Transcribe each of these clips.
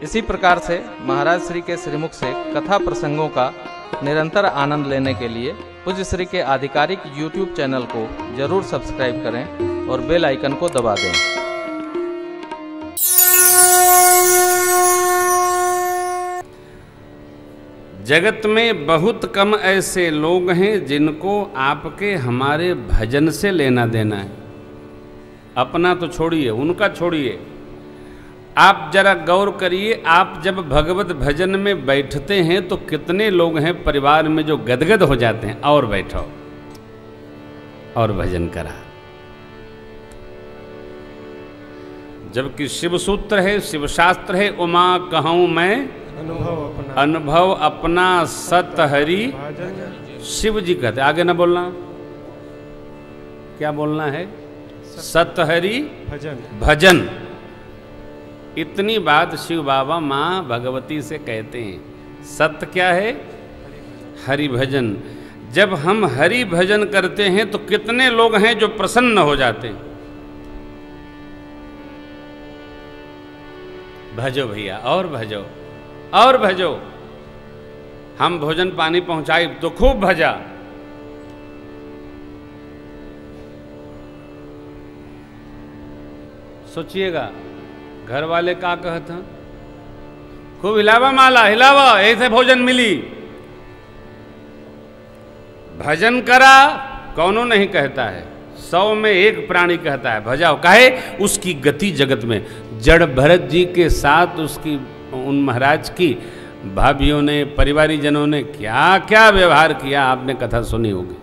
इसी प्रकार से महाराज श्री के श्रीमुख से कथा प्रसंगों का निरंतर आनंद लेने के लिए पूज्य श्री के आधिकारिक YouTube चैनल को जरूर सब्सक्राइब करें और बेल आइकन को दबा दें। जगत में बहुत कम ऐसे लोग हैं जिनको आपके हमारे भजन से लेना देना है। अपना तो छोड़िए, उनका छोड़िए। आप जरा गौर करिए, आप जब भगवत भजन में बैठते हैं तो कितने लोग हैं परिवार में जो गदगद हो जाते हैं, और बैठो और भजन करा। जबकि शिव सूत्र है, शिव शास्त्र है, उमा कहूँ मैं अनुभव अपना सत हरि शिव जी कहते। आगे ना बोलना, क्या बोलना है? सत हरि भजन। इतनी बात शिव बाबा माँ भगवती से कहते हैं। सत्य क्या है? हरि भजन। जब हम हरि भजन करते हैं तो कितने लोग हैं जो प्रसन्न हो जाते हैं। भजो भैया, और भजो और भजो। हम भोजन पानी पहुंचाई तो खूब भजा। सोचिएगा, घर वाले का कहते हैं, खूब हिलावा माला, हिलावा, ऐसे भोजन मिली। भजन करा कौनो नहीं कहता है, 100 में 1 प्राणी कहता है भजाओ। काहे? उसकी गति जगत में। जड़ भरत जी के साथ उसकी उन महाराज की भाभियों ने, परिवारी जनों ने क्या क्या व्यवहार किया, आपने कथा सुनी होगी।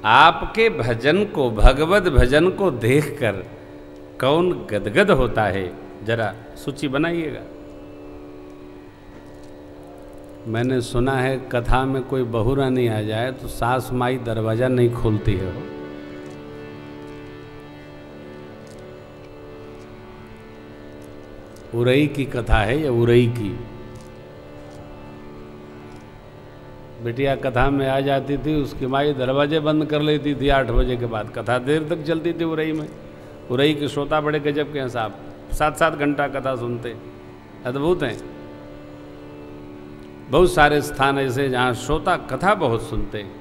आपके भजन को, भगवत भजन को देखकर कौन गदगद होता है, जरा सूची बनाइएगा। मैंने सुना है कथा में कोई बहू रानी आ जाए तो सास माई दरवाजा नहीं खोलती है। वो उरई की कथा है, या उरई की बिटिया कथा में आ जाती थी, उसकी माई दरवाजे बंद कर लेती थी 8 बजे के बाद। कथा देर तक चलती थी उरई में। उरई के श्रोता बड़े गजब के हैं साहब, 7-7 घंटा कथा सुनते, अद्भुत हैं। बहुत सारे स्थान ऐसे जहाँ श्रोता कथा बहुत सुनते हैं।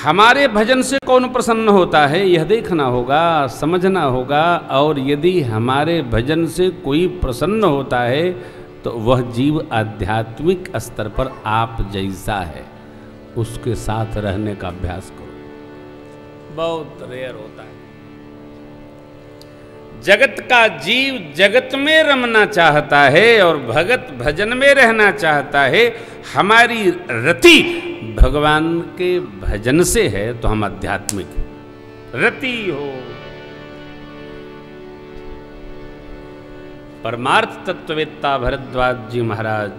हमारे भजन से कौन प्रसन्न होता है, यह देखना होगा, समझना होगा। और यदि हमारे भजन से कोई प्रसन्न होता है तो वह जीव आध्यात्मिक स्तर पर आप जैसा है, उसके साथ रहने का अभ्यास करो। बहुत रेयर होता है। जगत का जीव जगत में रमना चाहता है और भगत भजन में रहना चाहता है। हमारी रति भगवान के भजन से है तो हम आध्यात्मिक रति हो। परमार्थ तत्ववेत्ता भरद्वाज जी महाराज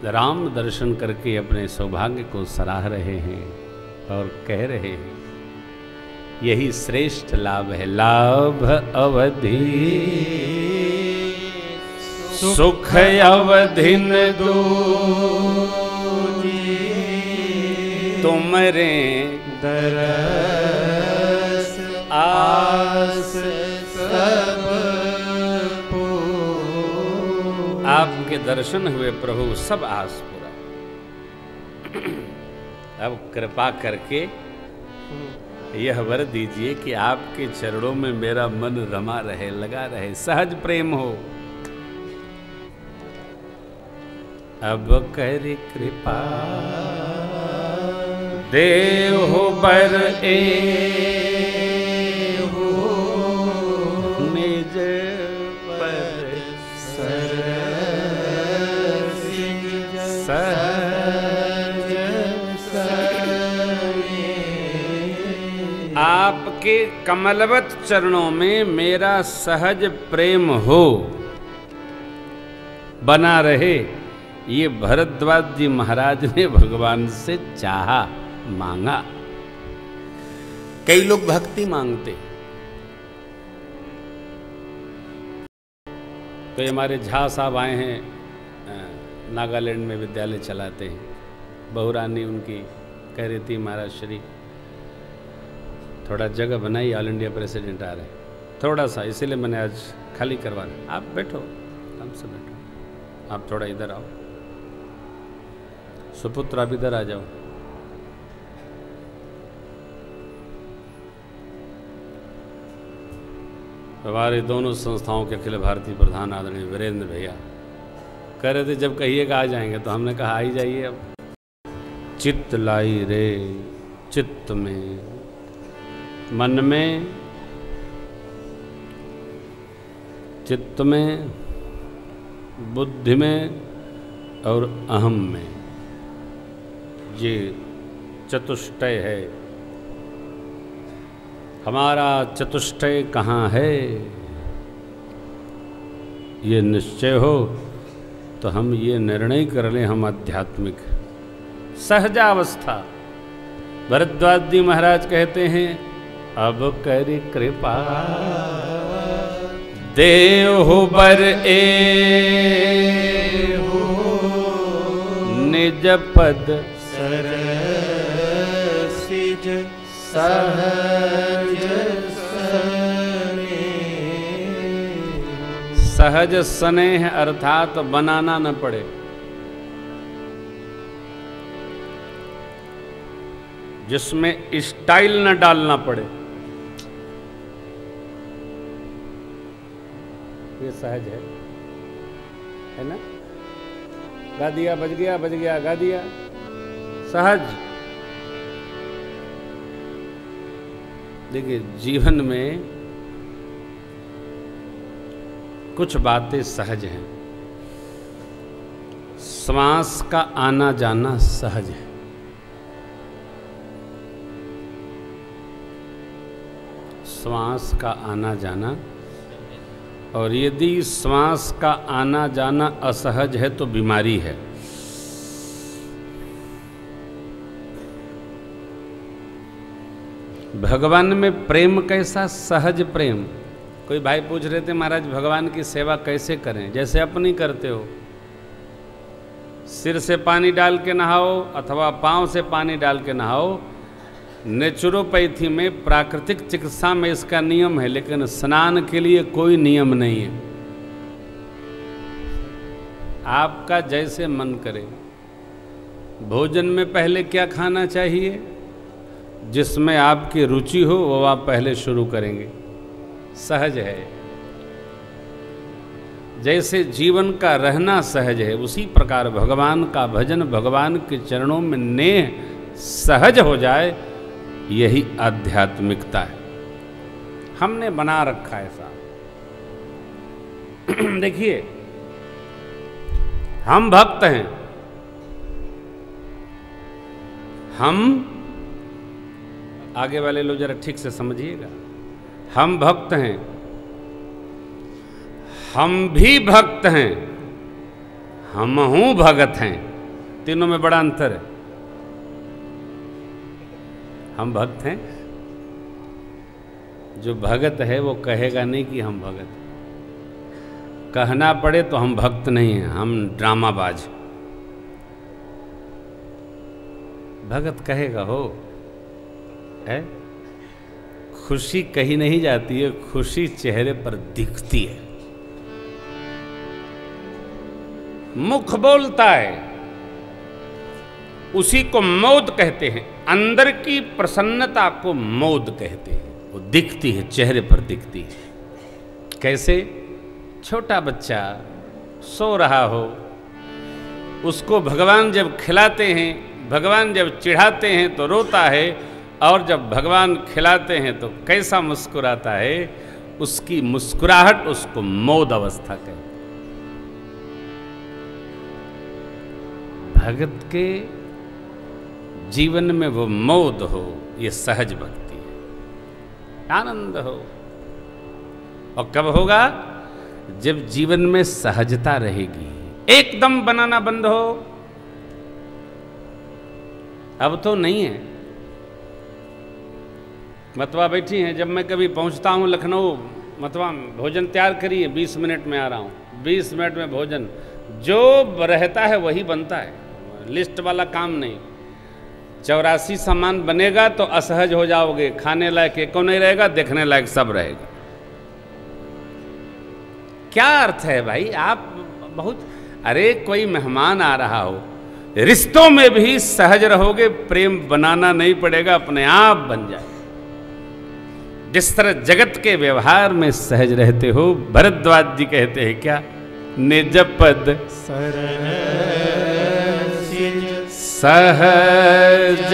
राम दर्शन करके अपने सौभाग्य को सराह रहे हैं और कह रहे हैं, यही श्रेष्ठ लाभ है। लाभ अवधि सुख अवधिन दूजी, तुमरे दरस आस सब। आपके दर्शन हुए प्रभु, सब आस पूरा। अब कृपा करके यह वर दीजिए कि आपके चरणों में मेरा मन रमा रहे, लगा रहे, सहज प्रेम हो। अब कर कृपा देव हो बर निज पर आपके कमलवत चरणों में मेरा सहज प्रेम हो, बना रहे। ये भरद्वाज जी महाराज ने भगवान से चाहा, मांगा। कई लोग भक्ति मांगते, तो ये हमारे झा साहब आए हैं, नागालैंड में विद्यालय चलाते हैं। बहुरानी उनकी कह रही थी, महाराज श्री थोड़ा जगह बनाई, ऑल इंडिया प्रेसिडेंट आ रहे हैं, थोड़ा सा, इसीलिए मैंने आज खाली करवा दें। आप बैठो, आराम से बैठो। आप थोड़ा इधर आओ, सुपुत्र आप इधर आ जाओ। हमारे दोनों संस्थाओं के अखिल भारतीय प्रधान आदरणीय वीरेंद्र भैया कह रहे थे जब कहिएगा आ जाएंगे, तो हमने कहा आ ही जाइए। अब चित्त लाई रे चित्त में, मन में, चित्त में, बुद्धि में और अहम में, ये चतुष्टय है। हमारा चतुष्टय कहाँ है, ये निश्चय हो तो हम ये निर्णय कर लें, हम आध्यात्मिक सहजावस्था। भरद्वाज जी महाराज कहते हैं अब करी कृपा देहु बर हो निज पद सरसिज सहज सहज स्नेह अर्थात बनाना न पड़े। जिसमें स्टाइल न डालना पड़े, ये सहज है ना। गा दिया, बज गया, बज गया, गा दिया, सहज। देखिए जीवन में कुछ बातें सहज हैं। श्वास का आना जाना सहज है। श्वास का आना जाना, और यदि श्वास का आना जाना असहज है तो बीमारी है। भगवान में प्रेम कैसा, सहज प्रेम। कोई भाई पूछ रहे थे महाराज भगवान की सेवा कैसे करें, जैसे अपनी करते हो। सिर से पानी डाल के नहाओ अथवा पांव से पानी डाल के नहाओ। नेचुरोपैथी में, प्राकृतिक चिकित्सा में इसका नियम है, लेकिन स्नान के लिए कोई नियम नहीं है। आपका जैसे मन करे। भोजन में पहले क्या खाना चाहिए, जिसमें आपकी रुचि हो वो आप पहले शुरू करेंगे। सहज है। जैसे जीवन का रहना सहज है, उसी प्रकार भगवान का भजन, भगवान के चरणों में नेह सहज हो जाए, यही आध्यात्मिकता है। हमने बना रखा है ऐसा। देखिए हम भक्त हैं, हम, आगे वाले लोग जरा ठीक से समझिएगा, हम भक्त हैं, हम भी भक्त हैं, हम हूं भगत हैं। तीनों में बड़ा अंतर है। हम भक्त हैं, जो भगत है वो कहेगा नहीं कि हम भगत। कहना पड़े तो हम भक्त नहीं हैं, हम ड्रामाबाज। भगत कहेगा हो है। खुशी कहीं नहीं जाती है, खुशी चेहरे पर दिखती है। मुख बोलता है, उसी को मौद कहते हैं। अंदर की प्रसन्नता को मौद कहते हैं। वो दिखती है, चेहरे पर दिखती है। कैसे? छोटा बच्चा सो रहा हो, उसको भगवान जब खिलाते हैं, भगवान जब चिढ़ाते हैं तो रोता है, और जब भगवान खिलाते हैं तो कैसा मुस्कुराता है। उसकी मुस्कुराहट उसको मौद अवस्था कहते हैं। भगत के जीवन में वो मौद हो, ये सहज भक्ति है। आनंद हो। और कब होगा? जब जीवन में सहजता रहेगी। एकदम बनाना बंद हो, अब तो नहीं है। मतवा बैठी हैं, जब मैं कभी पहुंचता हूं लखनऊ, मतवा भोजन तैयार करिए, 20 मिनट में आ रहा हूं। 20 मिनट में भोजन जो रहता है वही बनता है, लिस्ट वाला काम नहीं। 84 सामान बनेगा तो असहज हो जाओगे। खाने लायक एको नहीं रहेगा, देखने लायक सब रहेगा। क्या अर्थ है भाई? आप बहुत, अरे कोई मेहमान आ रहा हो, रिश्तों में भी सहज रहोगे, प्रेम बनाना नहीं पड़ेगा, अपने आप बन जाए। जिस तरह जगत के व्यवहार में सहज रहते हो, भरद्वाज जी कहते हैं क्या, निज पद सहज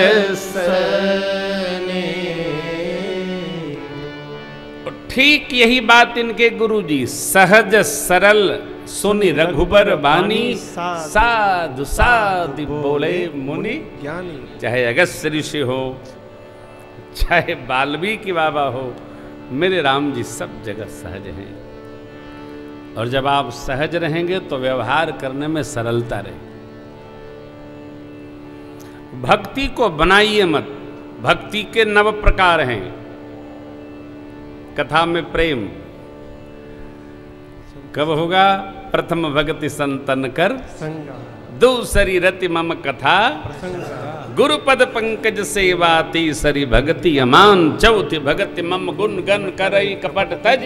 ठीक यही बात इनके गुरुजी, सहज सरल सुनि रघुबर बानी, साधु साधु बोले मुनि ज्ञानी। चाहे अगस्त्य ऋषि हो, चाहे वाल्मीकि बाबा हो, मेरे राम जी सब जगह सहज हैं। और जब आप सहज रहेंगे तो व्यवहार करने में सरलता रहे। भक्ति को बनाइए मत, भक्ति के 9 प्रकार हैं। कथा में प्रेम कब होगा? प्रथम भक्ति संतन कर, दूसरी रति मम कथा, गुरुपद पंकज सेवा, तीसरी भक्ति अमान, चौथी भक्ति मम गुण गन करई कपट तज,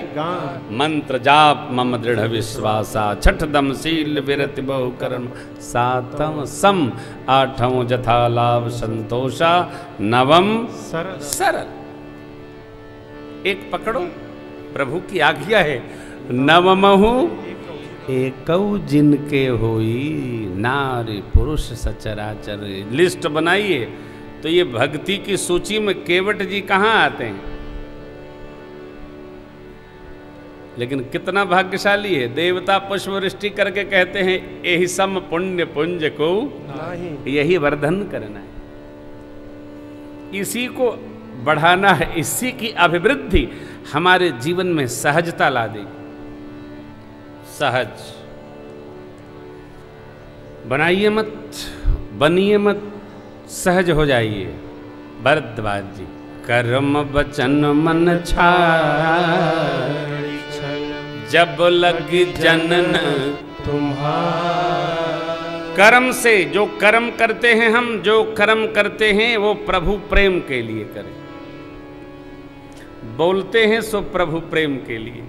मंत्र जाप मम दृढ़ विश्वासा, छठदम शील विरति बहु कर्म, सातम सम, आठम जथा लाभ संतोषा, नवम सरल। एक पकड़ो, प्रभु की आज्ञा है, नवमहु एकौ जिनके होई, नारी पुरुष सचराचर। लिस्ट बनाइए तो ये भक्ति की सूची में केवट जी कहाँ आते हैं? लेकिन कितना भाग्यशाली है, देवता पुष्प वृष्टि करके कहते हैं यही सम पुण्य पुंज को यही वर्धन करना है, इसी को बढ़ाना है, इसी की अभिवृद्धि हमारे जीवन में सहजता ला देगी। सहज बनाइए मत, बनिए मत, सहज हो जाइए। भरद्वाज जी, कर्म वचन मन छाड़ी, जब लगी जनन तुम्हारा। कर्म से, जो कर्म करते हैं हम, जो कर्म करते हैं वो प्रभु प्रेम के लिए करें। बोलते हैं सो प्रभु प्रेम के लिए।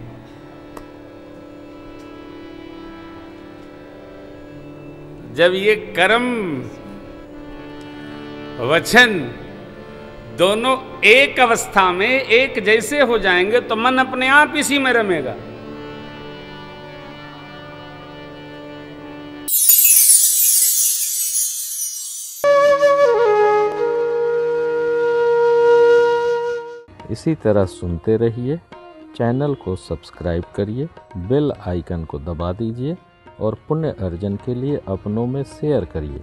जब ये कर्म वचन दोनों एक अवस्था में एक जैसे हो जाएंगे तो मन अपने आप इसी में रमेगा। इसी तरह सुनते रहिए, चैनल को सब्सक्राइब करिए, बेल आइकन को दबा दीजिए और पुण्य अर्जन के लिए अपनों में शेयर करिए।